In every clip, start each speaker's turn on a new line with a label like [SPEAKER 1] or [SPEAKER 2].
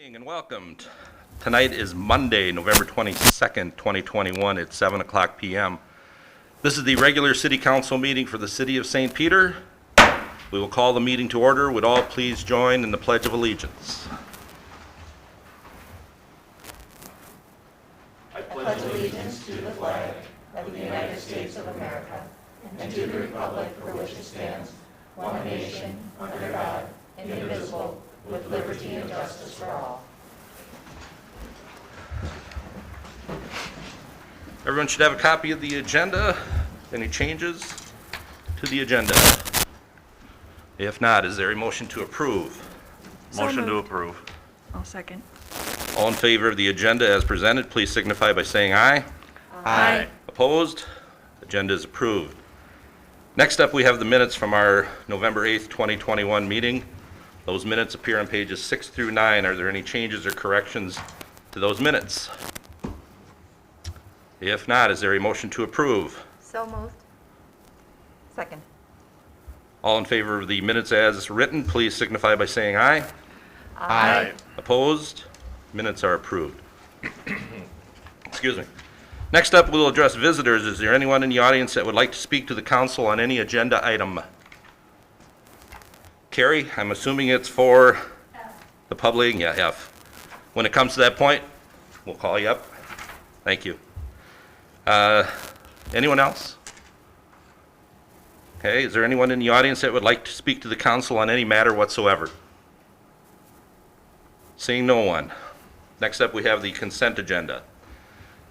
[SPEAKER 1] And welcome. Tonight is Monday, November 22nd, 2021 at 7 o'clock p.m. This is the regular City Council meeting for the City of St. Peter. We will call the meeting to order. Would all please join in the Pledge of Allegiance?
[SPEAKER 2] I pledge allegiance to the flag of the United States of America and to the republic for which it stands, one nation, under God, indivisible, with liberty and justice for all.
[SPEAKER 1] Everyone should have a copy of the agenda. Any changes to the agenda? If not, is there a motion to approve?
[SPEAKER 3] Motion to approve. I'll second.
[SPEAKER 1] All in favor of the agenda as presented, please signify by saying aye.
[SPEAKER 3] Aye.
[SPEAKER 1] Opposed? Agenda is approved. Next up, we have the minutes from our November 8th, 2021 meeting. Those minutes appear on pages 6 through 9. Are there any changes or corrections to those minutes? If not, is there a motion to approve?
[SPEAKER 4] So moved. Second.
[SPEAKER 1] All in favor of the minutes as written, please signify by saying aye.
[SPEAKER 3] Aye.
[SPEAKER 1] Opposed? Minutes are approved. Excuse me. Next up, we'll address visitors. Is there anyone in the audience that would like to speak to the council on any agenda item? Carrie, I'm assuming it's for the public? Yeah, F. When it comes to that point, we'll call you up. Thank you. Anyone else? Okay, is there anyone in the audience that would like to speak to the council on any matter whatsoever? Seeing no one. Next up, we have the consent agenda.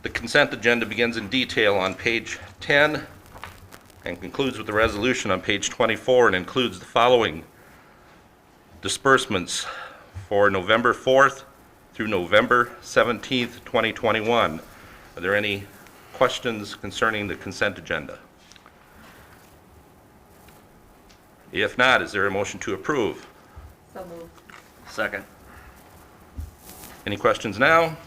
[SPEAKER 1] The consent agenda begins in detail on page 10 and concludes with the resolution on page 24 and includes the following disbursements for November 4th through November 17th, 2021. Are there any questions concerning the consent agenda? If not, is there a motion to approve?
[SPEAKER 4] So moved.
[SPEAKER 3] Second.
[SPEAKER 1] Any questions now?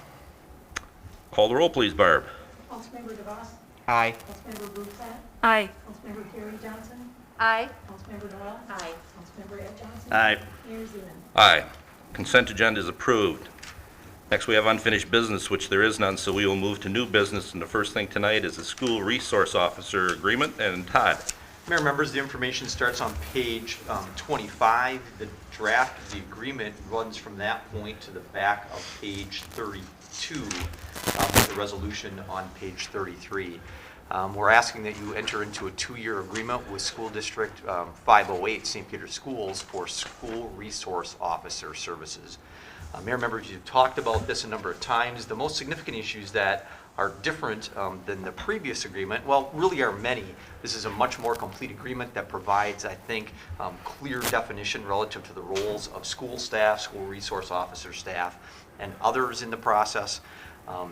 [SPEAKER 1] Call the roll, please, Barb.
[SPEAKER 5] Councilmember DeVos.
[SPEAKER 3] Aye.
[SPEAKER 5] Councilmember Brugsack.
[SPEAKER 3] Aye.
[SPEAKER 5] Councilmember Carrie Johnson.
[SPEAKER 4] Aye.
[SPEAKER 5] Councilmember Noel.
[SPEAKER 4] Aye.
[SPEAKER 5] Councilmember Ed Johnson.
[SPEAKER 3] Aye.
[SPEAKER 5] Mayor Zeman.
[SPEAKER 1] Aye. Consent agenda is approved. Next, we have unfinished business, which there is none, so we will move to new business. And the first thing tonight is the school resource officer agreement. And Todd.
[SPEAKER 6] Mayor, members, the information starts on page 25. The draft of the agreement runs from that point to the back of page 32, with the resolution on page 33. We're asking that you enter into a 2-year agreement with School District 508 St. Peter Schools for school resource officer services. Mayor, members, you've talked about this a number of times. The most significant issues that are different than the previous agreement, well, really are many. This is a much more complete agreement that provides, I think, clear definition relative to the roles of school staff, school resource officer staff, and others in the process.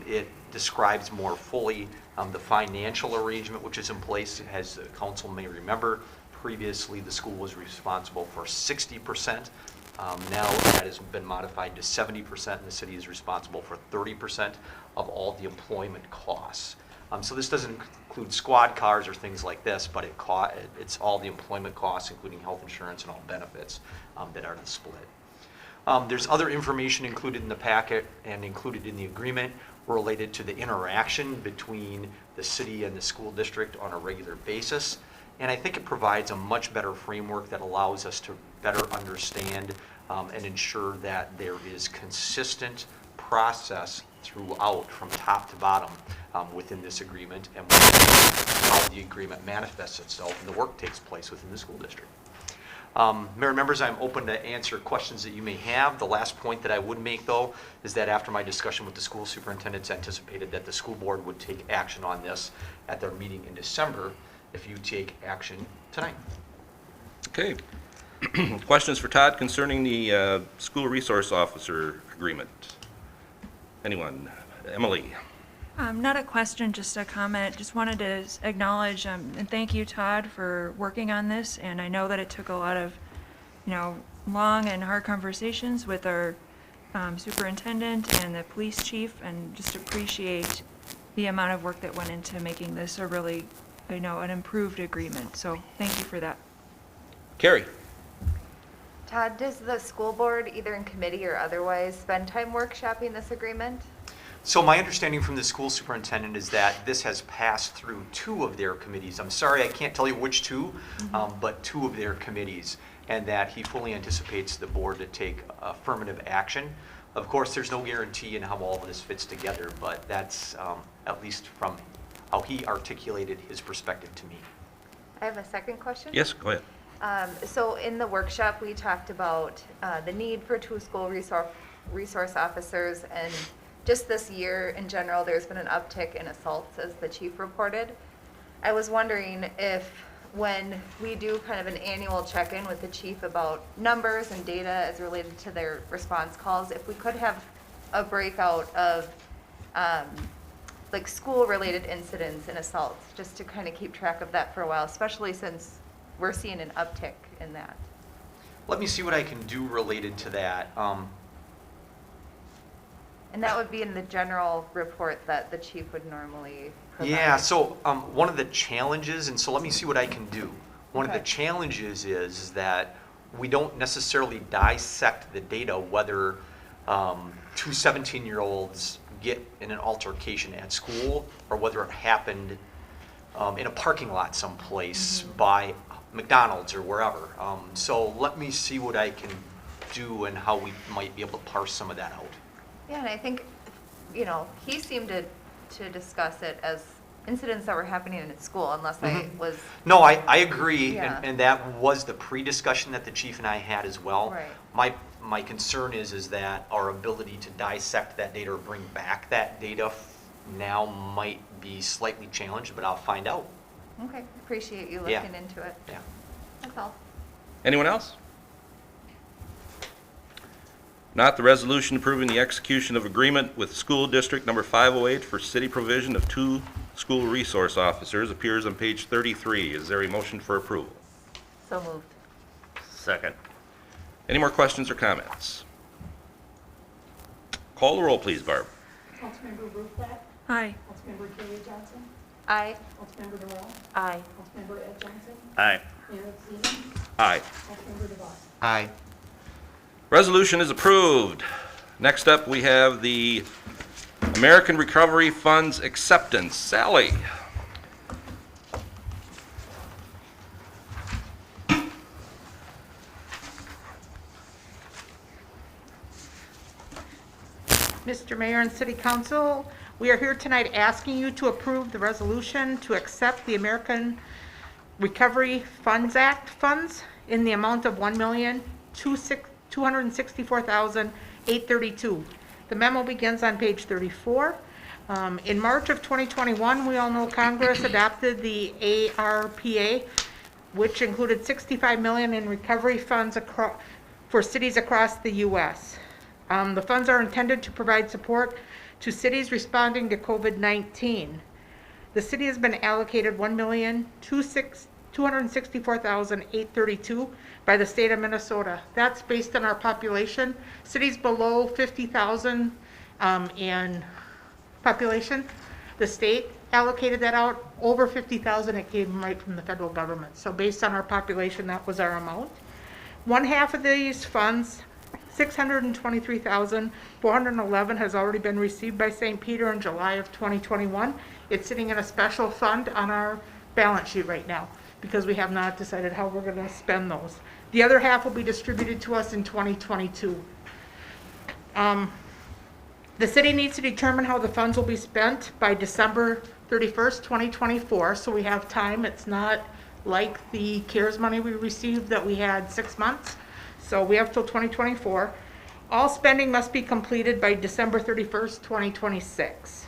[SPEAKER 6] It describes more fully the financial arrangement which is in place. As the council may remember, previously the school was responsible for 60%. Now that has been modified to 70%, and the city is responsible for 30% of all the employment costs. So this doesn't include squad cars or things like this, but it's all the employment costs, including health insurance and all benefits that are the split. There's other information included in the packet and included in the agreement related to the interaction between the city and the school district on a regular basis. And I think it provides a much better framework that allows us to better understand and ensure that there is consistent process throughout from top to bottom within this agreement, and how the agreement manifests itself and the work takes place within the school district. Mayor, members, I'm open to answer questions that you may have. The last point that I would make, though, is that after my discussion with the school superintendents, anticipated that the school board would take action on this at their meeting in December if you take action tonight.
[SPEAKER 1] Okay. Questions for Todd concerning the school resource officer agreement? Anyone? Emily?
[SPEAKER 3] Not a question, just a comment. Just wanted to acknowledge and thank you, Todd, for working on this. And I know that it took a lot of, long and hard conversations with our superintendent and the police chief, and just appreciate the amount of work that went into making this a really, an improved agreement. So thank you for that.
[SPEAKER 1] Carrie?
[SPEAKER 4] Todd, does the school board, either in committee or otherwise, spend time workshopping this agreement?
[SPEAKER 6] So my understanding from the school superintendent is that this has passed through 2 of their committees. I'm sorry, I can't tell you which 2, but 2 of their committees, and that he fully anticipates the board to take affirmative action. Of course, there's no guarantee in how all of this fits together, but that's at least from how he articulated his perspective to me.
[SPEAKER 4] I have a second question.
[SPEAKER 1] Yes, go ahead.
[SPEAKER 4] So in the workshop, we talked about the need for 2 school resource officers, and just this year in general, there's been an uptick in assaults, as the chief reported. I was wondering if, when we do kind of an annual check-in with the chief about numbers and data as related to their response calls, if we could have a breakout of like school-related incidents and assaults, just to kind of keep track of that for a while, especially since we're seeing an uptick in that.
[SPEAKER 6] Let me see what I can do related to that.
[SPEAKER 4] And that would be in the general report that the chief would normally provide.
[SPEAKER 6] Yeah, so one of the challenges, and so let me see what I can do. One of the
[SPEAKER 4] Okay.
[SPEAKER 6] challenges is that we don't necessarily dissect the data whether 2 17-year-olds get in an altercation at school or whether it happened in a parking lot someplace by McDonald's or wherever. So let me see what I can do and how we might be able to parse some of that out.
[SPEAKER 4] Yeah, and I think, you know, he seemed to discuss it as incidents that were happening in his school, unless I was,
[SPEAKER 6] No, I agree,
[SPEAKER 4] Yeah.
[SPEAKER 6] and that was the pre-discussion that the chief and I had as well.
[SPEAKER 4] Right.
[SPEAKER 6] My concern is that our ability to dissect that data or bring back that data now might be slightly challenged, but I'll find out.
[SPEAKER 4] okay, appreciate you
[SPEAKER 6] Yeah.
[SPEAKER 4] looking into it.
[SPEAKER 6] Yeah.
[SPEAKER 4] That's all.
[SPEAKER 1] Anyone else? Not the resolution approving the execution of agreement with School District Number 508 for city provision of 2 school resource officers appears on page 33. Is there a motion for approval?
[SPEAKER 4] So moved.
[SPEAKER 1] Second. Any more questions or comments? Call the roll, please, Barb.
[SPEAKER 5] Councilmember Bruflat.
[SPEAKER 3] Aye.
[SPEAKER 5] Councilmember Carrie Johnson.
[SPEAKER 4] Aye.
[SPEAKER 5] Councilmember Noel.
[SPEAKER 4] Aye.
[SPEAKER 5] Councilmember Ed Johnson.
[SPEAKER 1] Aye.
[SPEAKER 5] Mayor Seaman.
[SPEAKER 1] Aye.
[SPEAKER 5] Councilmember DeVos.
[SPEAKER 6] Aye.
[SPEAKER 1] Resolution is approved. Next up, we have the American Recovery Funds acceptance. Sally?
[SPEAKER 7] Mr. Mayor and City Council, we are here tonight asking you to approve the resolution to accept the American Recovery Funds Act funds in the amount of $1,264,832. The memo begins on page 34. In March of 2021, we all know Congress adopted the ARPA, which included $65 million in recovery funds for cities across the U.S. The funds are intended to provide support to cities responding to COVID-19. The city has been allocated $1,264,832 by the state of Minnesota. That's based on our population. Cities below 50,000 in population, the state allocated that out. Over 50,000, it came right from the federal government. So based on our population, that was our amount. One half of these funds, $623,411, has already been received by St. Peter in July of 2021. It's sitting in a special fund on our balance sheet right now because we have not decided how we're going to spend those. The other half will be distributed to us in 2022. The city needs to determine how the funds will be spent by December 31st, 2024, so we have time. It's not like the CARES money we received that we had 6 months. So we have till 2024. All spending must be completed by December 31st, 2026.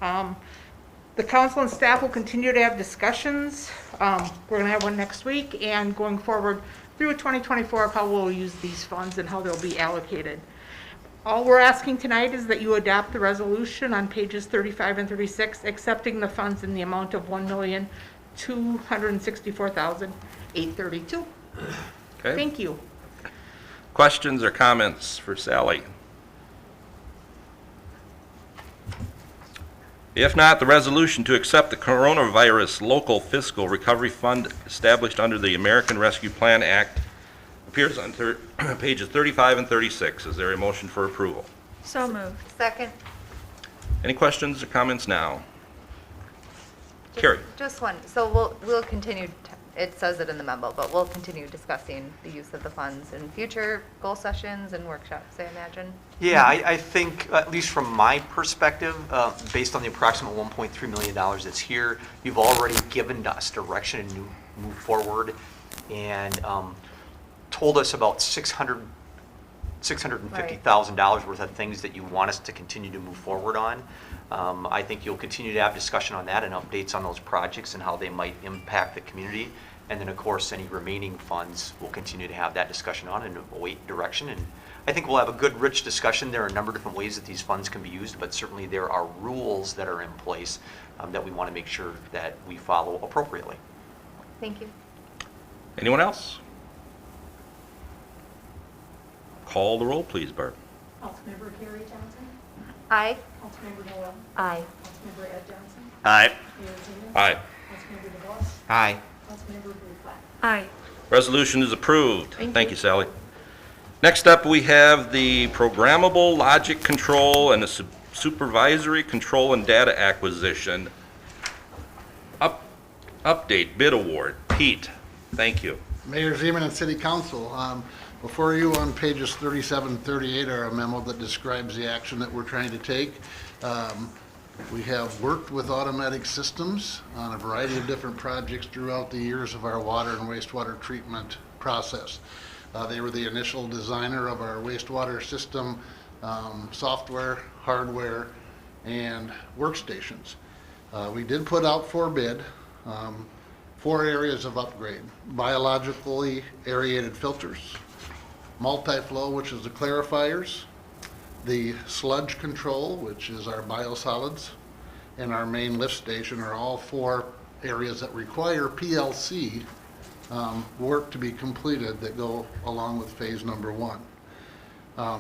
[SPEAKER 7] The council and staff will continue to have discussions. We're going to have one next week and going forward through 2024 of how we'll use these funds and how they'll be allocated. All we're asking tonight is that you adopt the resolution on pages 35 and 36, accepting the funds in the amount of $1,264,832.
[SPEAKER 1] Okay.
[SPEAKER 7] Thank you.
[SPEAKER 1] Questions or comments for Sally? If not, the resolution to accept the Coronavirus Local Fiscal Recovery Fund established under the American Rescue Plan Act Appears on pages 35 and 36. Is there a motion for approval?
[SPEAKER 3] So moved.
[SPEAKER 4] Second.
[SPEAKER 1] Any questions or comments now? Carrie?
[SPEAKER 4] Just one. So we'll continue, it says it in the memo, but we'll continue discussing the use of the funds in future goal sessions and workshops, I imagine.
[SPEAKER 6] Yeah, I think, at least from my perspective, based on the approximate $1.3 million that's here, you've already given us direction and move forward, and told us about $650,000 worth of things that you want us to continue to move forward on. I think you'll continue to have discussion on that and updates on those projects and how they might impact the community. And then, of course, any remaining funds, we'll continue to have that discussion on and await direction. And I think we'll have a good, rich discussion. There are a number of different ways that these funds can be used, but certainly there are rules that are in place that we want to make sure that we follow appropriately.
[SPEAKER 4] Thank you.
[SPEAKER 1] Anyone else? Call the roll, please, Barb.
[SPEAKER 5] Councilmember Carrie Johnson.
[SPEAKER 4] Aye.
[SPEAKER 5] Councilmember Noel.
[SPEAKER 4] Aye.
[SPEAKER 5] Councilmember Ed Johnson.
[SPEAKER 1] Aye.
[SPEAKER 5] Mayor Ziegler.
[SPEAKER 1] Aye.
[SPEAKER 5] Councilmember DeVos.
[SPEAKER 6] Aye.
[SPEAKER 5] Councilmember Blueflat.
[SPEAKER 3] Aye.
[SPEAKER 1] Resolution is approved.
[SPEAKER 7] Thank
[SPEAKER 1] you, Sally. Next up, we have the programmable logic control and the supervisory control and data acquisition. Update bid award. Pete, thank you.
[SPEAKER 8] Mayor Zeman and City Council, before you on pages 37 and 38 are a memo that describes the action that we're trying to take. We have worked with Automatic Systems on a variety of different projects throughout the years of our water and wastewater treatment process. They were the initial designer of our wastewater system, software, hardware, and workstations. We did put out for bid 4 areas of upgrade: biologically aerated filters, multi-flow, which is the clarifiers, the sludge control, which is our biosolids, and our main lift station are all 4 areas that require PLC work to be completed that go along with phase number 1.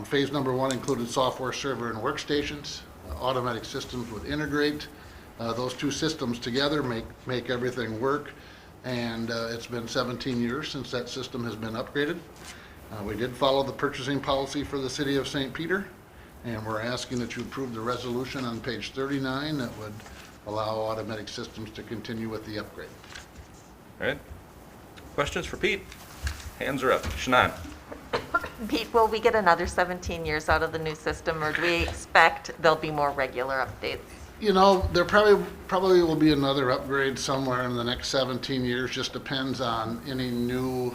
[SPEAKER 8] Phase number 1 included software, server, and workstations. Automatic Systems would integrate those 2 systems together, make everything work, and it's been 17 years since that system has been upgraded. We did follow the purchasing policy for the City of St. Peter, and we're asking that you approve the resolution on page 39 that would allow Automatic Systems to continue with the upgrade.
[SPEAKER 1] All right. Questions for Pete? Hands are up. Shannon?
[SPEAKER 2] Pete, will we get another 17 years out of the new system, or do we expect there'll be more regular updates?
[SPEAKER 8] You know, there probably will be another upgrade somewhere in the next 17 years. Just depends on any new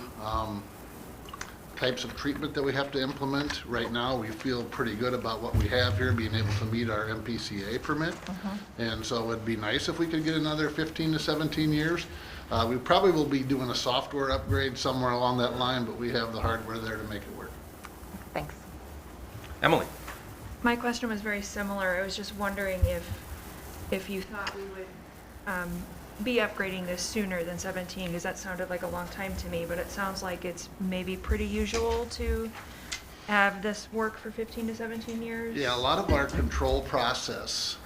[SPEAKER 8] types of treatment that we have to implement. Right now, we feel pretty good about what we have here, being able to meet our MPCA permit. And so it'd be nice if we could get another 15 to 17 years. We probably will be doing a software upgrade somewhere along that line, but we have the hardware there to make it work.
[SPEAKER 2] Thanks.
[SPEAKER 1] Emily?
[SPEAKER 3] My question was very similar. I was just wondering if you thought we would be upgrading this sooner than 17, because that sounded like a long time to me, but it sounds like it's maybe pretty usual to have this work for 15 to 17 years.
[SPEAKER 8] Yeah, a lot of our control process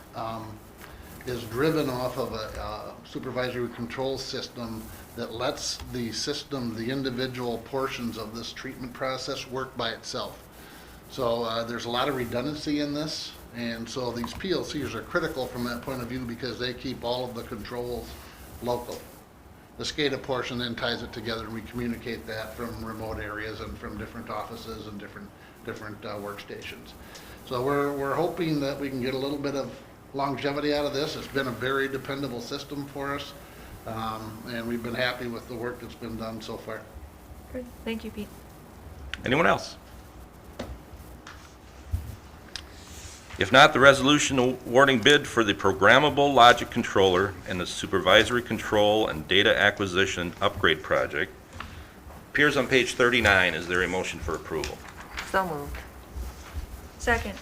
[SPEAKER 8] is driven off of a supervisory control system that lets the system, the individual portions of this treatment process work by itself. So there's a lot of redundancy in this, and so these PLCs are critical from that point of view because they keep all of the controls local. The SCADA portion then ties it together, and we communicate that from remote areas and from different offices and different workstations. So we're hoping that we can get a little bit of longevity out of this. It's been a very dependable system for us, and we've been happy with the work that's been done so far.
[SPEAKER 3] Good. Thank you, Pete.
[SPEAKER 1] Anyone else? If not, the resolution awarding bid for the programmable logic controller and the supervisory control and data acquisition upgrade project appears on page 39. Is there a motion for approval?
[SPEAKER 2] So moved.
[SPEAKER 3] Second.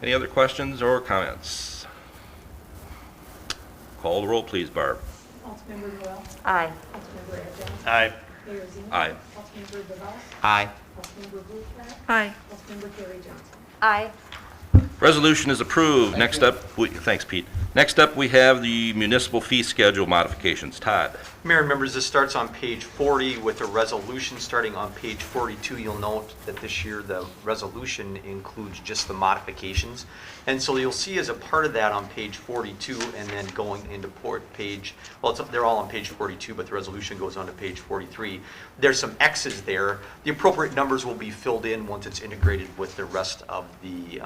[SPEAKER 1] Any other questions or comments? Call the roll, please, Barb.
[SPEAKER 5] Councilmember Noel.
[SPEAKER 2] Aye.
[SPEAKER 5] Councilmember Ed Johnson.
[SPEAKER 1] Aye.
[SPEAKER 5] Mayor Ziegler.
[SPEAKER 1] Aye.
[SPEAKER 5] Councilmember DeVos.
[SPEAKER 6] Aye.
[SPEAKER 5] Councilmember Blueflat.
[SPEAKER 3] Aye.
[SPEAKER 5] Councilmember Carrie Johnson.
[SPEAKER 4] Aye.
[SPEAKER 1] Resolution is approved. Next up, thanks, Pete. Next up, we have the municipal fee schedule modifications. Todd?
[SPEAKER 6] Mayor and members, this starts on page 40 with a resolution starting on page 42. You'll note that this year the resolution includes just the modifications. And so you'll see as a part of that on page 42 and then going into page, well, they're all on page 42, but the resolution goes on to page 43. There's some X's there. The appropriate numbers will be filled in once it's integrated with the rest of the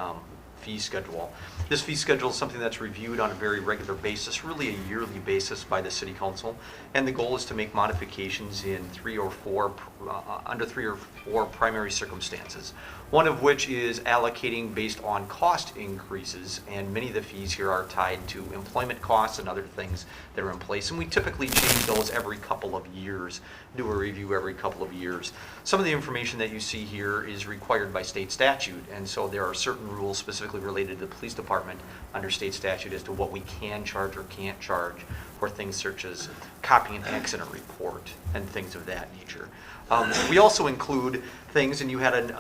[SPEAKER 6] fee schedule. This fee schedule is something that's reviewed on a very regular basis, really a yearly basis by the city council, and the goal is to make modifications in under three or four primary circumstances. One of which is allocating based on cost increases, and many of the fees here are tied to employment costs and other things that are in place, and we typically change those every couple of years, do a review every couple of years. Some of the information that you see here is required by state statute, and so there are certain rules specifically related to the police department under state statute as to what we can charge or can't charge for things such as copying an accident report and things of that nature. We also include things, and you had an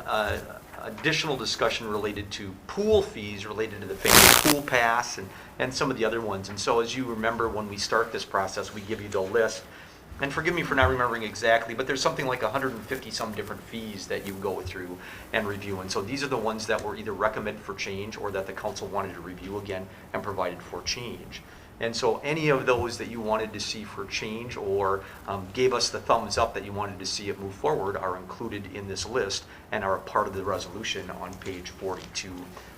[SPEAKER 6] additional discussion related to pool fees related to the family pool pass and some of the other ones. And so as you remember, when we start this process, we give you the list. And forgive me for not remembering exactly, but there's something like 150 some different fees that you go through and review. And so these are the ones that were either recommended for change or that the council wanted to review again and provided for change. And so any of those that you wanted to see for change or gave us the thumbs up that you wanted to see it move forward are included in this list and are a part of the resolution on page 42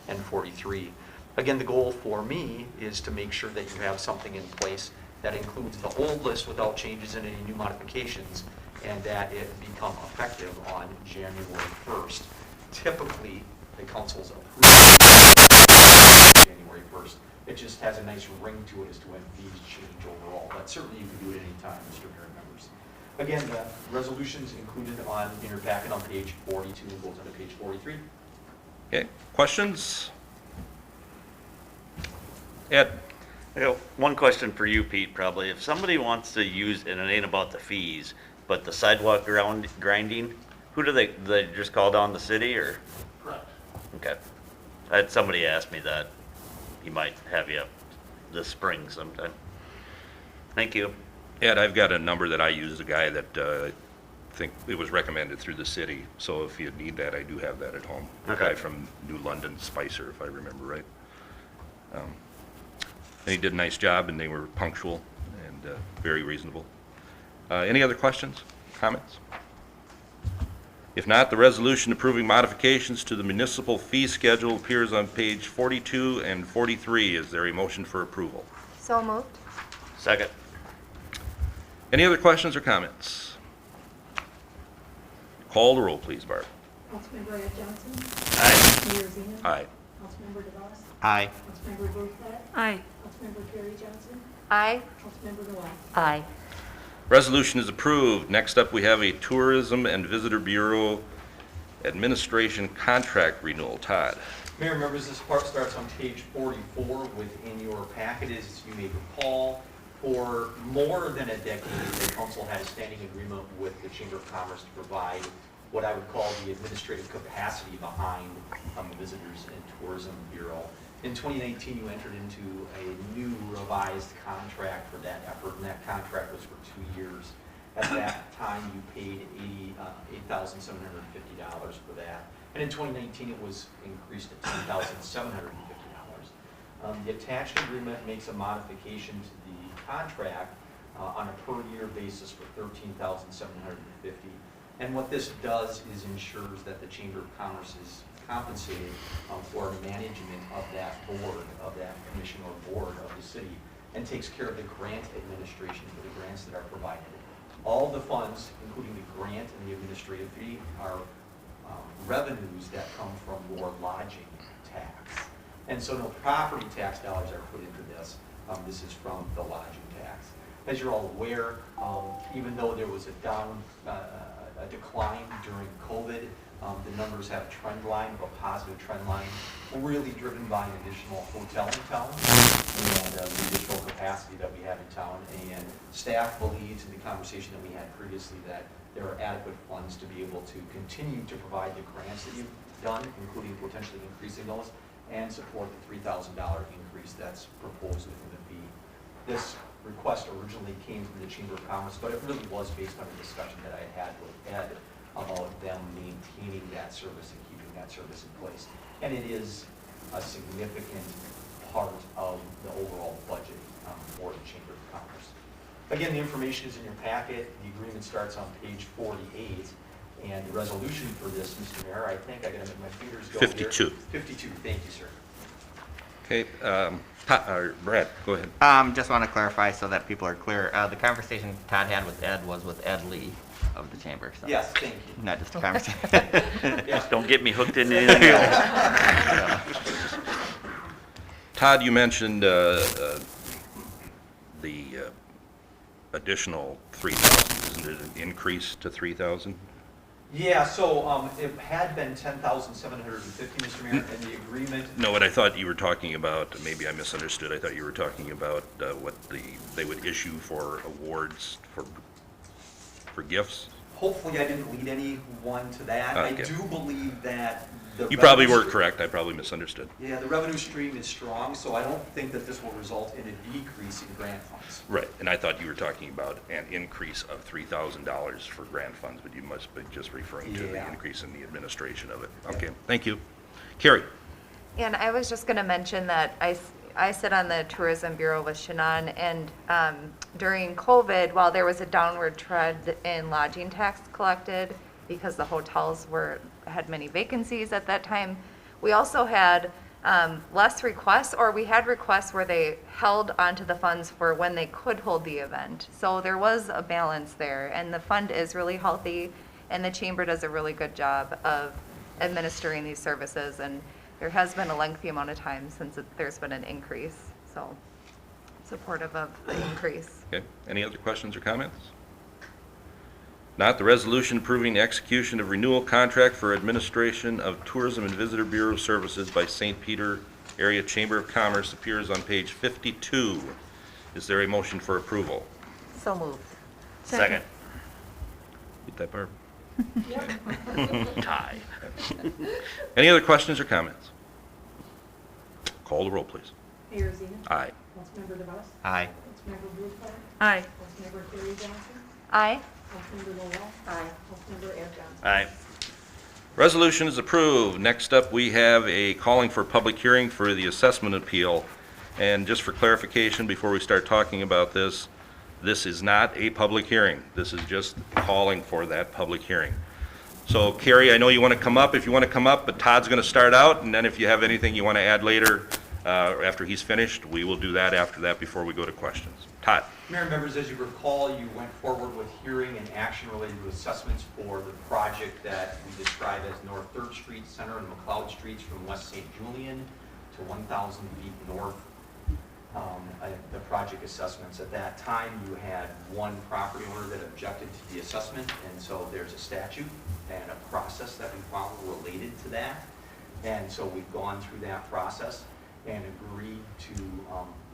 [SPEAKER 6] and 43. Again, the goal for me is to make sure that you have something in place that includes the whole list without changes and any new modifications, and that it become effective on January 1st. Typically, the council's approved January 1st. It just has a nice ring to it as to when fees change overall, but certainly you can do it any time, Mr. Mayor and members. Again, the resolution's included in your packet on page 42 and goes on to page 43.
[SPEAKER 1] Okay, questions? Ed?
[SPEAKER 9] You know, one question for you, Pete, probably. If somebody wants to use, and it ain't about the fees, but the sidewalk grinding, who do they just call down the city, or?
[SPEAKER 8] Correct.
[SPEAKER 9] Okay. I had somebody ask me that. He might have you this spring sometime. Thank you.
[SPEAKER 1] Ed, I've got a number that I use, a guy that I think it was recommended through the city. So if you need that, I do have that at home. A
[SPEAKER 9] Okay.
[SPEAKER 1] guy from New London, Spicer, if I remember right. And he did a nice job, and they were punctual and very reasonable. Any other questions, comments? If not, the resolution approving modifications to the municipal fee schedule appears on page 42 and 43. Is there a motion for approval?
[SPEAKER 4] So moved.
[SPEAKER 9] Second.
[SPEAKER 1] Any other questions or comments? Call the roll, please, Barb.
[SPEAKER 5] Councilmember Ed Johnson.
[SPEAKER 9] Aye.
[SPEAKER 5] Mayor Zena.
[SPEAKER 1] Aye.
[SPEAKER 5] Councilmember DeVos.
[SPEAKER 6] Aye.
[SPEAKER 5] Councilmember Bullflat.
[SPEAKER 3] Aye.
[SPEAKER 5] Councilmember Carrie Johnson.
[SPEAKER 4] Aye.
[SPEAKER 5] Councilmember Noel.
[SPEAKER 2] Aye.
[SPEAKER 1] Resolution is approved. Next up, we have a Tourism and Visitor Bureau Administration Contract Renewal. Todd.
[SPEAKER 6] Mayor and members, this part starts on page 44 within your packet. As you may recall, for more than a decade, the council had a standing agreement with the Chamber of Commerce to provide what I would call the administrative capacity behind the Visitors and Tourism Bureau. In 2019, you entered into a new revised contract for that effort, and that contract was for 2 years. At that time, you paid $8,750 for that. And in 2019, it was increased to $10,750. The attached agreement makes a modification to the contract on a per-year basis for $13,750. And what this does is ensures that the Chamber of Commerce is compensated for management of that board, of that commission or board of the city, and takes care of the grant administration for the grants that are provided. All the funds, including the grant and the administrative fee, are revenues that come from your lodging tax. And so no property tax dollars are put into this. This is from the lodging tax. As you're all aware, even though there was a decline during COVID, the numbers have a trend line, a positive trend line, really driven by an additional hotel in town and the additional capacity that we have in town. And staff believes in the conversation that we had previously that there are adequate funds to be able to continue to provide the grants that you've done, including potentially increasing those, and support the $3,000 increase that's proposed within the fee. This request originally came from the Chamber of Commerce, but it really was based on a discussion that I had with Ed about them maintaining that service and keeping that service in place. And it is a significant part of the overall budget for the Chamber of Commerce. Again, the information is in your packet. The agreement starts on page 48. And the resolution for this, Mr. Mayor, I think I gotta make my fingers go here.
[SPEAKER 1] 52.
[SPEAKER 6] 52, thank you, sir.
[SPEAKER 1] Okay, Brad, go ahead.
[SPEAKER 10] Just want to clarify so that people are clear. The conversation Todd had with Ed was with Ed Lee of the chamber. So
[SPEAKER 6] Yes, thank you.
[SPEAKER 10] not just a conversation.
[SPEAKER 6] Yeah.
[SPEAKER 9] Don't get me hooked into anything else.
[SPEAKER 1] Todd, you mentioned the additional 3,000. Isn't it an increase to 3,000?
[SPEAKER 6] Yeah, so it had been 10,750, Mr. Mayor, and the agreement,
[SPEAKER 1] No, what I thought you were talking about, maybe I misunderstood, I thought you were talking about what they would issue for awards for gifts.
[SPEAKER 6] hopefully I didn't lead anyone to that. I
[SPEAKER 1] Okay.
[SPEAKER 6] do believe that the
[SPEAKER 1] You probably
[SPEAKER 6] revenue
[SPEAKER 1] were correct, I probably misunderstood.
[SPEAKER 6] Yeah, the revenue stream is strong, so I don't think that this will result in a decrease in grant funds.
[SPEAKER 1] Right, and I thought you were talking about an increase of $3,000 for grant funds, but you must be just referring to the
[SPEAKER 6] Yeah.
[SPEAKER 1] increase in the administration of it. Okay, thank you. Carrie?
[SPEAKER 4] And I was just going to mention that I sit on the Tourism Bureau with Shannon, and during COVID, while there was a downward trend in lodging tax collected because the hotels had many vacancies at that time, we also had less requests, or we had requests where they held onto the funds for when they could hold the event. So there was a balance there, and the fund is really healthy, and the chamber does a really good job of administering these services, and there has been a lengthy amount of time since there's been an increase, so supportive of the increase.
[SPEAKER 1] Okay, any other questions or comments? Not, the resolution approving the execution of renewal contract for administration of Tourism and Visitor Bureau Services by St. Peter Area Chamber of Commerce appears on page 52. Is there a motion for approval?
[SPEAKER 4] So moved.
[SPEAKER 9] Second.
[SPEAKER 1] Get that, Barb?
[SPEAKER 9] Tie.
[SPEAKER 1] Any other questions or comments? Call the roll, please.
[SPEAKER 5] Mayor Zena.
[SPEAKER 1] Aye.
[SPEAKER 5] Councilmember DeVos.
[SPEAKER 10] Aye.
[SPEAKER 5] Councilmember Blumenthal.
[SPEAKER 3] Aye.
[SPEAKER 5] Councilmember Carrie Johnson.
[SPEAKER 4] Aye.
[SPEAKER 5] Councilmember Noel. Aye. Councilmember Ed Johnson.
[SPEAKER 9] Aye.
[SPEAKER 1] Resolution is approved. Next up, we have a calling for public hearing for the assessment appeal. And just for clarification, before we start talking about this, this is not a public hearing. This is just calling for that public hearing. So Carrie, I know you want to come up if you want to come up, but Todd's going to start out, and then if you have anything you want to add later, after he's finished, we will do that after that before we go to questions. Todd?
[SPEAKER 6] Mayor and members, as you recall, you went forward with hearing and action related to assessments for the project that we describe as North 3rd Street Center and McLeod Streets from West St. Julian to 1,000 feet north. The project assessments. At that time, you had one property owner that objected to the assessment, and so there's a statute and a process that we follow related to that. And so we've gone through that process and agreed to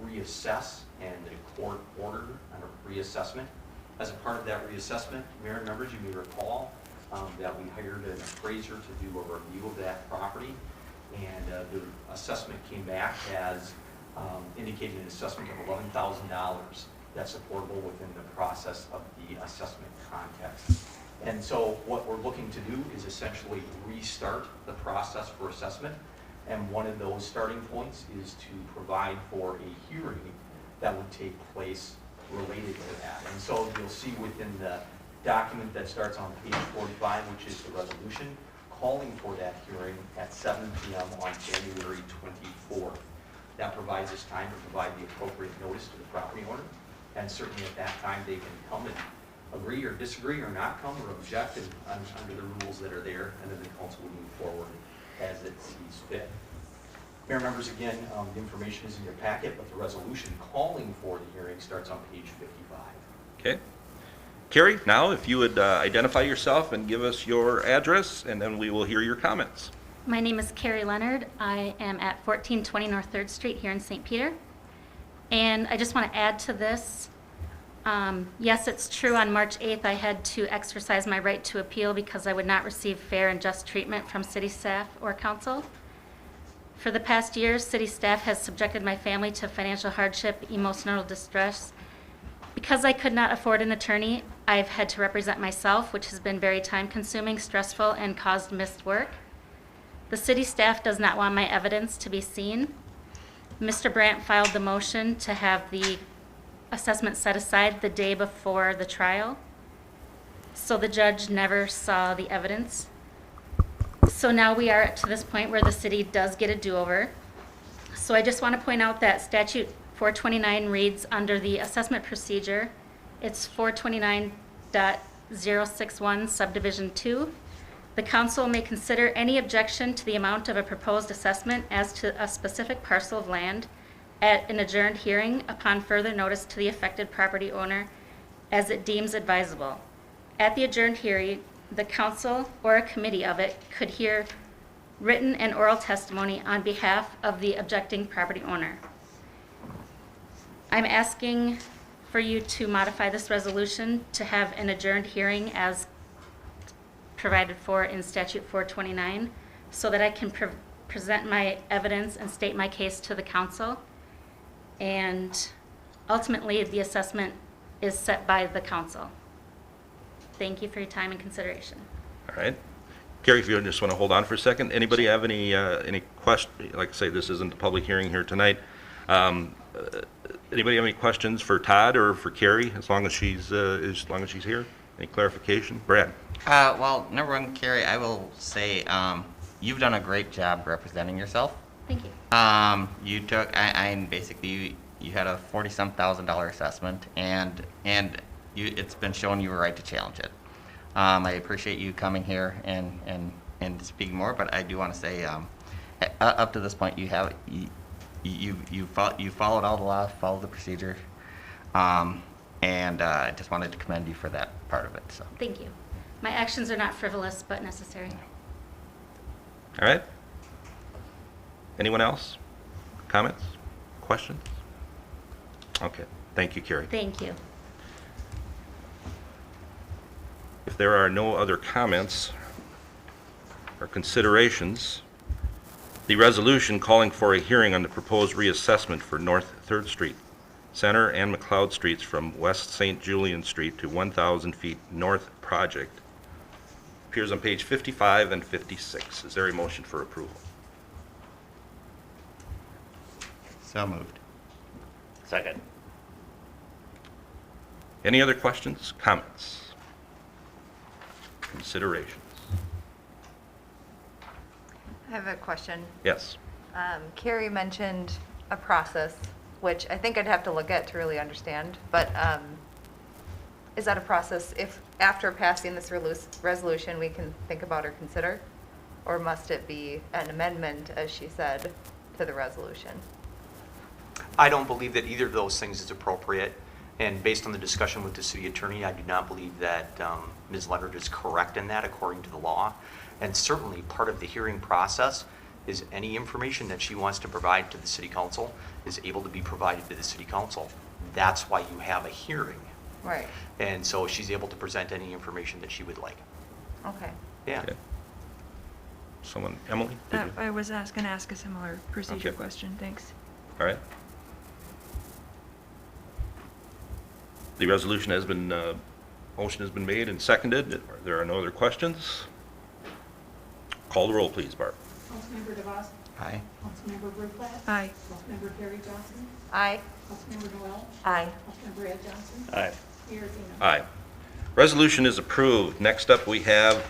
[SPEAKER 6] reassess, and the court ordered a reassessment. As a part of that reassessment, Mayor and members, you may recall that we hired an appraiser to do a review of that property, and the assessment came back as indicating an assessment of $11,000 that's supportable within the process of the assessment context. And so what we're looking to do is essentially restart the process for assessment. And one of those starting points is to provide for a hearing that would take place related to that. And so you'll see within the document that starts on page 45, which is the resolution, calling for that hearing at 7 p.m. on January 24th. That provides us time to provide the appropriate notice to the property owner, and certainly at that time they can come and agree or disagree or not come or object under the rules that are there, and then the council will move forward as it sees fit. Mayor members, again, the information is in your packet, but the resolution calling for the hearing starts on page 55.
[SPEAKER 1] Okay. Carrie, now if you would identify yourself and give us your address, and then we will hear your comments.
[SPEAKER 11] My name is Carrie Leonard. I am at 1420 North 3rd Street here in St. Peter. And I just want to add to this. Yes, it's true, on March 8th I had to exercise my right to appeal because I would not receive fair and just treatment from city staff or council. For the past year, city staff has subjected my family to financial hardship, emotional distress. Because I could not afford an attorney, I've had to represent myself, which has been very time-consuming, stressful, and caused missed work. The city staff does not want my evidence to be seen. Mr. Brandt filed the motion to have the assessment set aside the day before the trial, so the judge never saw the evidence. So now we are to this point where the city does get a do-over. So I just want to point out that statute 429 reads under the assessment procedure, it's 429.061 subdivision 2. The council may consider any objection to the amount of a proposed assessment as to a specific parcel of land at an adjourned hearing upon further notice to the affected property owner as it deems advisable. At the adjourned hearing, the council or a committee of it could hear written and oral testimony on behalf of the objecting property owner. I'm asking for you to modify this resolution to have an adjourned hearing as provided for in statute 429 so that I can present my evidence and state my case to the council. And ultimately, the assessment is set by the council. Thank you for your time and consideration.
[SPEAKER 1] All right. Gary, if you just want to hold on for a second. Anybody have any question? Like I say, this isn't a public hearing here tonight. Anybody have any questions for Todd or for Carrie, as long as she's here? Any clarification? Brad?
[SPEAKER 10] Well, number one, Carrie, I will say you've done a great job representing yourself.
[SPEAKER 11] Thank you.
[SPEAKER 10] You took, basically, you had a $40-some thousand assessment, and it's been shown you were right to challenge it. I appreciate you coming here and speaking more, but I do want to say, up to this point, you followed all the law, followed the procedure, and I just wanted to commend you for that part of it. So.
[SPEAKER 11] Thank you. My actions are not frivolous, but necessary.
[SPEAKER 1] All right. Anyone else? Comments? Questions? Okay. Thank you, Carrie.
[SPEAKER 11] Thank you.
[SPEAKER 1] If there are no other comments or considerations, the resolution calling for a hearing on the proposed reassessment for North 3rd Street, Center and McLeod Streets from West St. Julian Street to 1,000 feet north project appears on page 55 and 56. Is there a motion for approval?
[SPEAKER 10] So moved.
[SPEAKER 9] Second.
[SPEAKER 1] Any other questions, comments, considerations?
[SPEAKER 4] I have a question.
[SPEAKER 1] Yes.
[SPEAKER 4] Carrie mentioned a process, which I think I'd have to look at to really understand, but is that a process if after passing this resolution we can think about or consider? Or must it be an amendment, as she said, to the resolution?
[SPEAKER 6] I don't believe that either of those things is appropriate, and based on the discussion with the city attorney, I do not believe that Ms. Leonard is correct in that according to the law. And certainly part of the hearing process is any information that she wants to provide to the city council is able to be provided to the city council. That's why you have a hearing.
[SPEAKER 4] Right.
[SPEAKER 6] And so she's able to present any information that she would like.
[SPEAKER 4] Okay.
[SPEAKER 6] Yeah.
[SPEAKER 1] Okay. Someone, Emily? Did you?
[SPEAKER 3] I was going to ask a similar procedure
[SPEAKER 1] Okay.
[SPEAKER 3] question. Thanks.
[SPEAKER 1] All right. The resolution has been, motion has been made and seconded. There are no other questions. Call the roll, please, Barb.
[SPEAKER 5] Councilmember DeVos.
[SPEAKER 10] Aye.
[SPEAKER 5] Councilmember Bruflat.
[SPEAKER 3] Aye.
[SPEAKER 5] Councilmember Carrie Johnson.
[SPEAKER 4] Aye.
[SPEAKER 5] Councilmember Noel.
[SPEAKER 4] Aye.
[SPEAKER 5] Councilmember Ed Johnson.
[SPEAKER 9] Aye.
[SPEAKER 5] Mayor Dino.
[SPEAKER 1] Aye. Resolution is approved. Next up, we have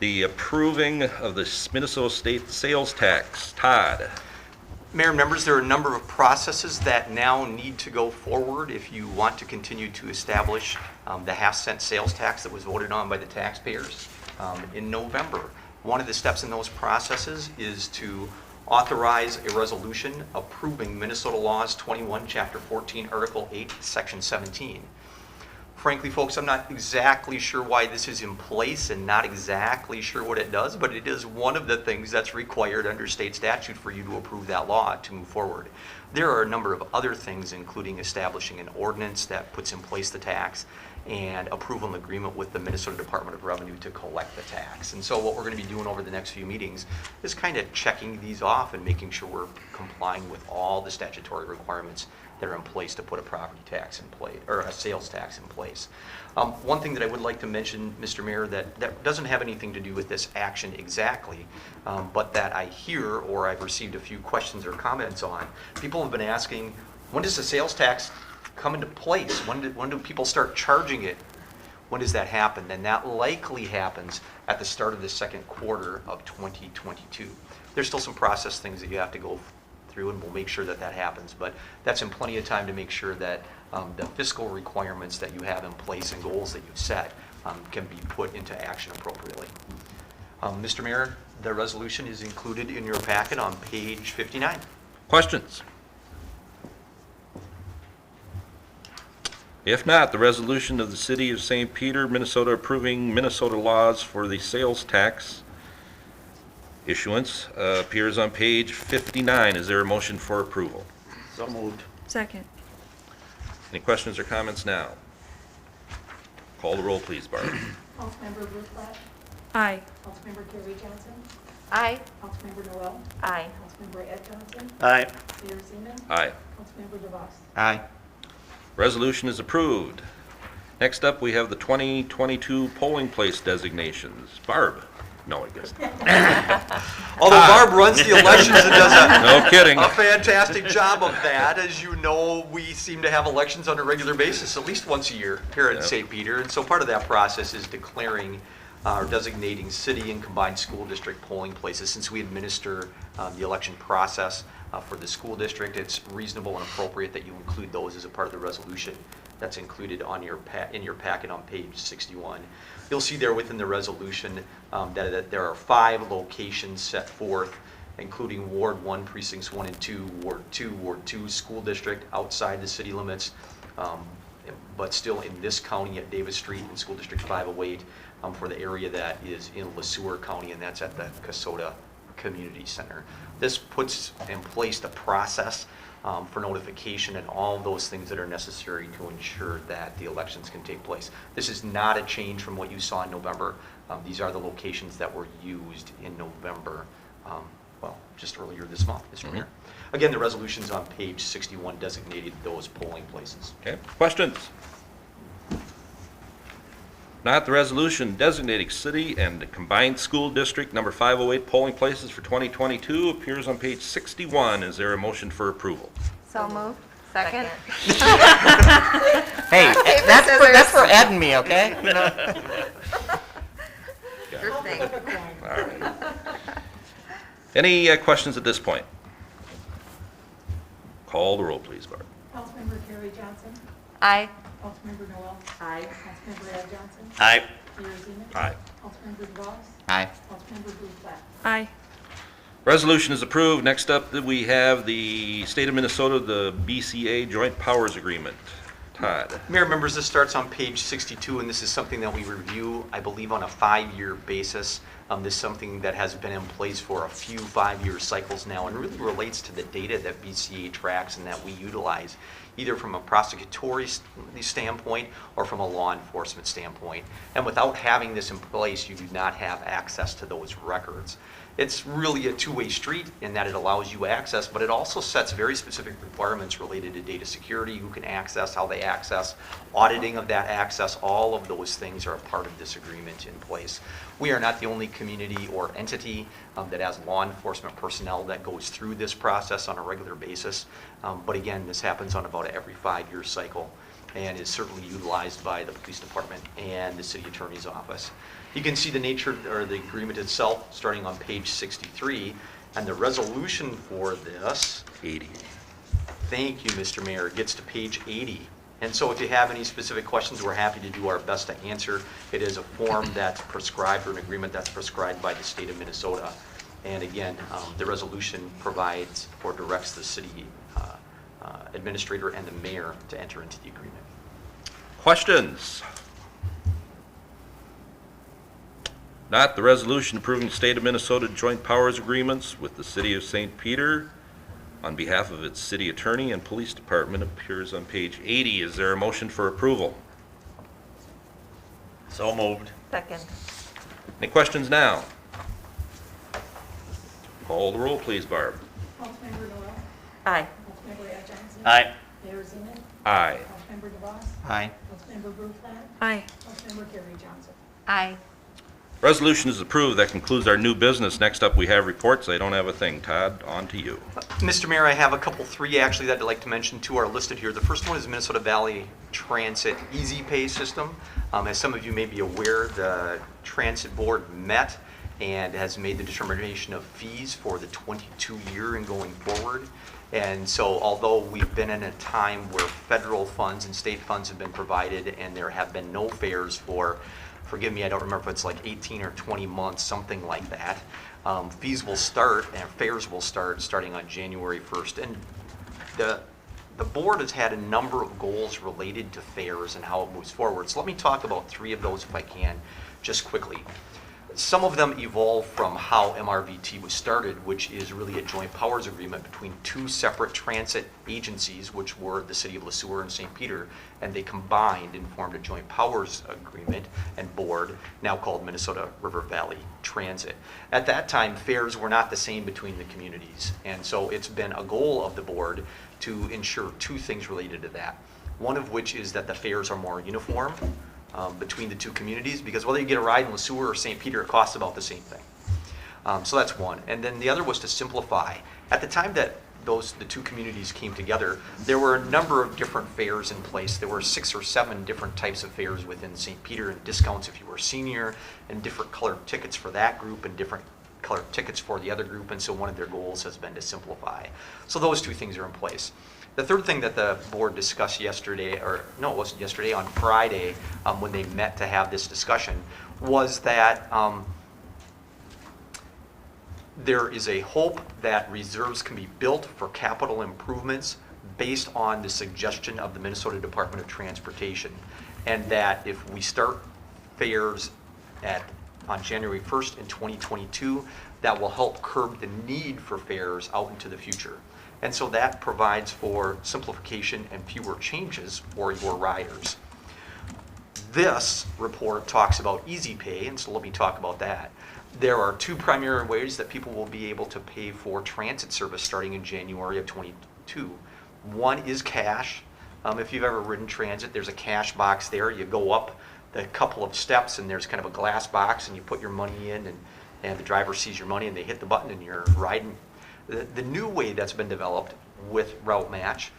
[SPEAKER 1] the approving of the Minnesota State Sales Tax. Todd?
[SPEAKER 6] Mayor and members, there are a number of processes that now need to go forward if you want to continue to establish the half-cent sales tax that was voted on by the taxpayers in November. One of the steps in those processes is to authorize a resolution approving Minnesota Laws 21, Chapter 14, Article 8, Section 17. Frankly, folks, I'm not exactly sure why this is in place and not exactly sure what it does, but it is one of the things that's required under state statute for you to approve that law to move forward. There are a number of other things, including establishing an ordinance that puts in place the tax and approval and agreement with the Minnesota Department of Revenue to collect the tax. And so what we're going to be doing over the next few meetings is kind of checking these off and making sure we're complying with all the statutory requirements that are in place to put a property tax in place, or a sales tax in place. One thing that I would like to mention, Mr. Mayor, that doesn't have anything to do with this action exactly, but that I hear or I've received a few questions or comments on. People have been asking, when does the sales tax come into place? When do people start charging it? When does that happen? And that likely happens at the start of the second quarter of 2022. There's still some process things that you have to go through, and we'll make sure that that happens. But that's in plenty of time to make sure that the fiscal requirements that you have in place and goals that you've set can be put into action appropriately. Mr. Mayor, the resolution is included in your packet on page 59.
[SPEAKER 1] Questions? If not, the resolution of the City of St. Peter, Minnesota approving Minnesota laws for the sales tax issuance appears on page 59. Is there a motion for approval?
[SPEAKER 9] So moved.
[SPEAKER 3] Second.
[SPEAKER 1] Any questions or comments now? Call the roll, please, Barb.
[SPEAKER 5] Councilmember Ruth Platt,
[SPEAKER 3] Aye.
[SPEAKER 5] Councilmember Carrie Johnson,
[SPEAKER 4] Aye.
[SPEAKER 5] Councilmember Noel,
[SPEAKER 4] Aye.
[SPEAKER 5] Councilmember Ed Johnson,
[SPEAKER 9] Aye.
[SPEAKER 5] Mayor Seaman,
[SPEAKER 1] Aye.
[SPEAKER 5] Councilmember DeVos.
[SPEAKER 10] Aye.
[SPEAKER 1] Resolution is approved. Next up, we have the 2022 polling place designations. Barb? No, I guess.
[SPEAKER 6] Although Barb runs the elections and does
[SPEAKER 1] No kidding.
[SPEAKER 6] a fantastic job of that. As you know, we seem to have elections on a regular basis, at least once a year here at
[SPEAKER 1] Yep.
[SPEAKER 6] St. Peter. And so part of that process is declaring or designating city and combined school district polling places. Since we administer the election process for the school district, it's reasonable and appropriate that you include those as a part of the resolution that's included on your in your packet on page 61. You'll see there within the resolution that there are 5 locations set forth, including Ward 1, Precincts 1 and 2, Ward 2 school district outside the city limits, but still in this county at Davis Street and School District 508 for the area that is in LeSueur County, and that's at the Kasota Community Center. This puts in place the process for notification and all of those things that are necessary to ensure that the elections can take place. This is not a change from what you saw in November. These are the locations that were used in November, well, just earlier this month, Mr. Mayor. Again, the resolution's on page 61 designated those polling places.
[SPEAKER 1] Okay, questions? Not, the resolution designating city and combined school district number 508 polling places for 2022 appears on page 61. Is there a motion for approval?
[SPEAKER 4] So moved. Second.
[SPEAKER 10] Hey, that's for Ed and me, okay? You know?
[SPEAKER 4] Sure thing.
[SPEAKER 1] All right. Any questions at this point? Call the roll, please, Barb.
[SPEAKER 5] Councilmember Carrie Johnson,
[SPEAKER 4] Aye.
[SPEAKER 5] Councilmember Noel. Aye. Councilmember Ed Johnson,
[SPEAKER 9] Aye.
[SPEAKER 5] Mayor Seaman.
[SPEAKER 1] Aye.
[SPEAKER 5] Councilmember DeVos,
[SPEAKER 10] Aye.
[SPEAKER 5] Councilmember Ruth Platt.
[SPEAKER 3] Aye.
[SPEAKER 1] Resolution is approved. Next up, we have the State of Minnesota, the BCA Joint Powers Agreement. Todd.
[SPEAKER 6] Mayor, members, this starts on page 62, and this is something that we review, I believe, on a 5-year basis. This is something that has been in place for a few 5-year cycles now and really relates to the data that BCA tracks and that we utilize, either from a prosecutory standpoint or from a law enforcement standpoint. And without having this in place, you do not have access to those records. It's really a two-way street in that it allows you access, but it also sets very specific requirements related to data security, who can access, how they access, auditing of that access. All of those things are a part of this agreement in place. We are not the only community or entity that has law enforcement personnel that goes through this process on a regular basis. But again, this happens on about every 5-year cycle and is certainly utilized by the police department and the city attorney's office. You can see the nature or the agreement itself starting on page 63, and the resolution for this,
[SPEAKER 1] 80.
[SPEAKER 6] thank you, Mr. Mayor, gets to page 80. And so if you have any specific questions, we're happy to do our best to answer. It is a form that's prescribed, or an agreement that's prescribed by the state of Minnesota. And again, the resolution provides or directs the city administrator and the mayor to enter into the agreement.
[SPEAKER 1] Questions? Not, the resolution approving the State of Minnesota Joint Powers Agreements with the City of St. Peter on behalf of its city attorney and police department appears on page 80. Is there a motion for approval?
[SPEAKER 9] So moved.
[SPEAKER 2] Second.
[SPEAKER 1] Any questions now? Call the roll, please, Barb.
[SPEAKER 5] Councilmember Noel.
[SPEAKER 2] Aye.
[SPEAKER 5] Councilmember Al Johnson.
[SPEAKER 9] Aye.
[SPEAKER 5] Mayor Zeman.
[SPEAKER 1] Aye.
[SPEAKER 5] Councilmember DeVos.
[SPEAKER 10] Aye.
[SPEAKER 5] Councilmember Bruflat.
[SPEAKER 3] Aye.
[SPEAKER 5] Councilmember Gary Johnson.
[SPEAKER 4] Aye.
[SPEAKER 1] Resolution is approved. That concludes our new business. Next up, we have reports. I don't have a thing. Todd, on to you.
[SPEAKER 6] Mr. Mayor, I have three actually that I'd like to mention. Two are listed here. The first one is Minnesota Valley Transit Easy Pay System. As some of you may be aware, the Transit Board met and has made the determination of fees for the 22 year and going forward. And so although we've been in a time where federal funds and state funds have been provided and there have been no fares for, forgive me, I don't remember if it's like 18 or 20 months, something like that. Fees will start and fares will start starting on January 1st. And the board has had a number of goals related to fares and how it moves forward. So let me talk about three of those if I can, just quickly. Some of them evolved from how MRVT was started, which is really a joint powers agreement between two separate transit agencies, which were the city of LeSueur and St. Peter, and they combined and formed a joint powers agreement and board, now called Minnesota River Valley Transit. At that time, fares were not the same between the communities, and so it's been a goal of the board to ensure two things related to that. One of which is that the fares are more uniform between the two communities, because whether you get a ride in LeSueur or St. Peter, it costs about the same thing. So that's one. And then the other was to simplify. At the time that the two communities came together, there were a number of different fares in place. There were 6 or 7 different types of fares within St. Peter, and discounts if you were a senior, and different colored tickets for that group, and different colored tickets for the other group. And so one of their goals has been to simplify. So those two things are in place. The third thing that the board discussed yesterday, or no, it wasn't yesterday, on Friday, when they met to have this discussion, was that there is a hope that reserves can be built for capital improvements based on the suggestion of the Minnesota Department of Transportation. And that if we start fares on January 1st in 2022, that will help curb the need for fares out into the future. And so that provides for simplification and fewer changes for your riders. This report talks about Easy Pay, and so let me talk about that. There are two primary ways that people will be able to pay for transit service starting in January of 22. One is cash. If you've ever ridden transit, there's a cash box there. You go up the couple of steps and there's kind of a glass box and you put your money in, and the driver sees your money and they hit the button and you're riding. The new way that's been developed with Route Match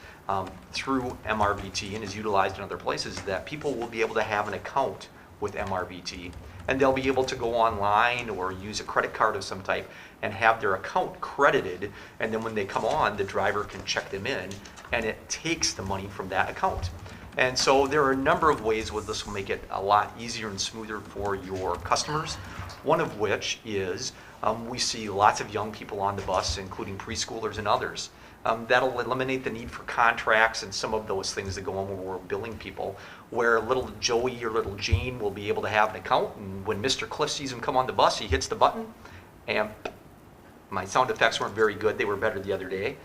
[SPEAKER 6] through MRVT and is utilized in other places is that people will be able to have an account with MRVT, and they'll be able to go online or use a credit card of some type and have their account credited, and then when they come on, the driver can check them in and it takes the money from that account. And so there are a number of ways where this will make it a lot easier and smoother for your customers. One of which is we see lots of young people on the bus, including preschoolers and others. That'll eliminate the need for contracts and some of those things that go on when we're billing people, where little Joey or little Jane will be able to have an account, and when Mr. Cliff sees him come on the bus, he hits the button, and my sound effects weren't very good, they were better the other day.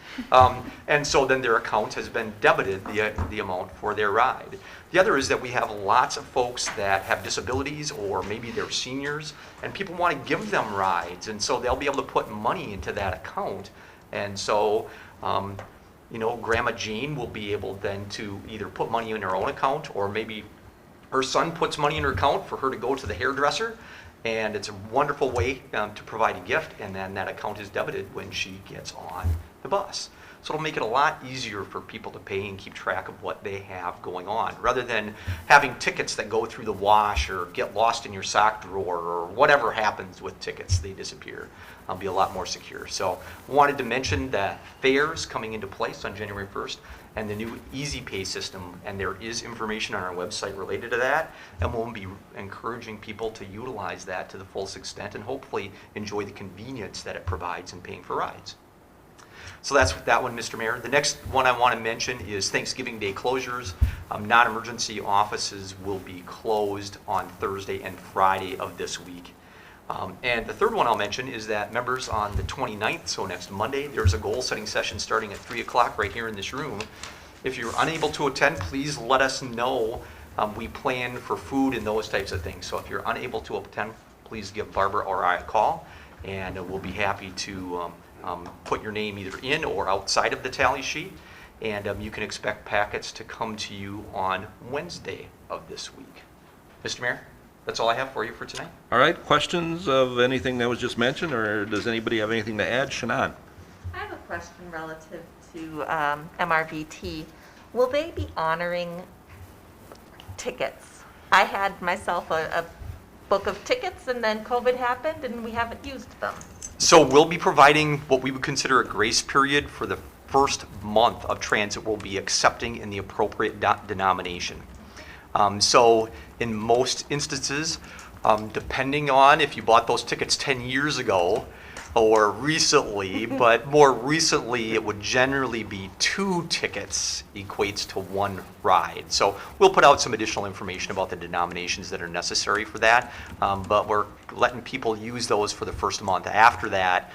[SPEAKER 6] And so then their account has been debited the amount for their ride. The other is that we have lots of folks that have disabilities, or maybe they're seniors, and people want to give them rides, and so they'll be able to put money into that account. And so, Grandma Jane will be able then to either put money in her own account, or maybe her son puts money in her account for her to go to the hairdresser. And it's a wonderful way to provide a gift, and then that account is debited when she gets on the bus. So it'll make it a lot easier for people to pay and keep track of what they have going on, rather than having tickets that go through the wash or get lost in your sock drawer, or whatever happens with tickets, they disappear. It'll be a lot more secure. So wanted to mention that fares coming into place on January 1st and the new Easy Pay system, and there is information on our website related to that, and we'll be encouraging people to utilize that to the fullest extent and hopefully enjoy the convenience that it provides in paying for rides. So that's that one, Mr. Mayor. The next one I want to mention is Thanksgiving Day closures. Non-emergency offices will be closed on Thursday and Friday of this week. And the third one I'll mention is that members on the 29th, so next Monday, there's a goal-setting session starting at 3 o'clock right here in this room. If you're unable to attend, please let us know We plan for food and those types of things. So if you're unable to attend, please give Barbara or I a call, and we'll be happy to put your name either in or outside of the tally sheet. And you can expect packets to come to you on Wednesday of this week. Mr. Mayor, that's all I have for you for tonight.
[SPEAKER 1] All right, questions of anything that was just mentioned, or does anybody have anything to add? Shannon?
[SPEAKER 2] I have a question relative to MRVT. Will they be honoring tickets? I had myself a book of tickets, and then COVID happened, and we haven't used them.
[SPEAKER 6] So we'll be providing what we would consider a grace period for the first month of transit we'll be accepting in the appropriate denomination. So in most instances, depending on if you bought those tickets 10 years ago or recently, but more recently it would generally be 2 tickets equates to 1 ride. So we'll put out some additional information about the denominations that are necessary for that, but we're letting people use those for the first month. After that,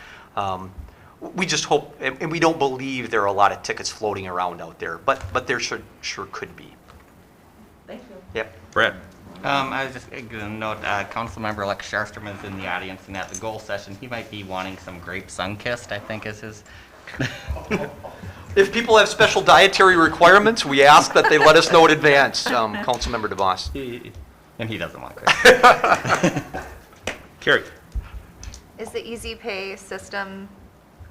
[SPEAKER 6] we just hope, and we don't believe there are a lot of tickets floating around out there, but there sure could be.
[SPEAKER 2] Thank you.
[SPEAKER 6] Yep.
[SPEAKER 1] Brad?
[SPEAKER 10] I was just going to note, Councilmember-elect Sharsterman is in the audience, and at the goal session, he might be wanting some grape sun-kissed, I think is his.
[SPEAKER 6] If people have special dietary requirements, we ask that they let us know in advance, Councilmember DeVos.
[SPEAKER 10] And he doesn't want grape.
[SPEAKER 1] Carrie?
[SPEAKER 4] Is the Easy Pay system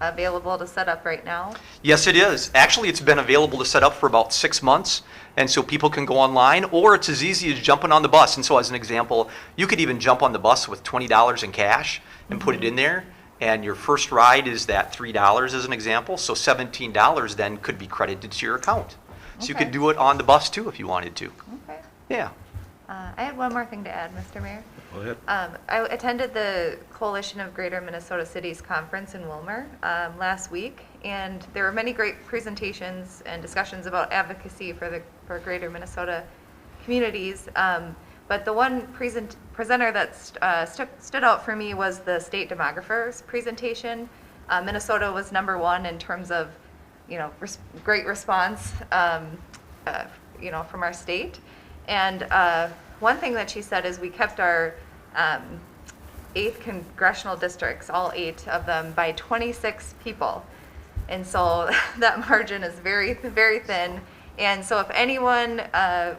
[SPEAKER 4] available to set up right now?
[SPEAKER 6] Yes, it is. Actually, it's been available to set up for about 6 months, and so people can go online, or it's as easy as jumping on the bus. And so as an example, you could even jump on the bus with $20 in cash and put it in there, and your first ride is that $3 as an example, so $17 then could be credited to your account. So you
[SPEAKER 4] Okay.
[SPEAKER 6] could do it on the bus too if you wanted to.
[SPEAKER 4] Okay.
[SPEAKER 6] Yeah.
[SPEAKER 4] I had one more thing to add, Mr. Mayor.
[SPEAKER 1] Go ahead.
[SPEAKER 4] I attended the Coalition of Greater Minnesota Cities Conference in Wilmer last week, and there were many great presentations and discussions about advocacy for Greater Minnesota communities. But the one presenter that stood out for me was the state demographer's presentation. Minnesota was #1 in terms of, great response, from our state. And one thing that she said is we kept our 8 congressional districts, all 8 of them, by 26 people. And so that margin is very, very thin. And so if anyone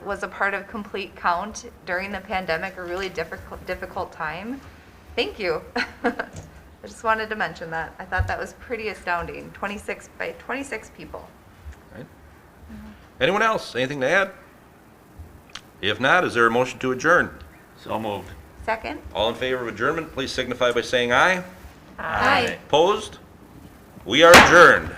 [SPEAKER 4] was a part of Complete Count during the pandemic, a really difficult time, thank you. I just wanted to mention that. I thought that was pretty astounding, 26 by 26 people.
[SPEAKER 1] Right. Anyone else? Anything to add? If not, is there a motion to adjourn?
[SPEAKER 9] So moved.
[SPEAKER 4] Second?
[SPEAKER 1] All in favor of adjournment, please signify by saying aye.
[SPEAKER 4] Aye.
[SPEAKER 1] Opposed? We are adjourned.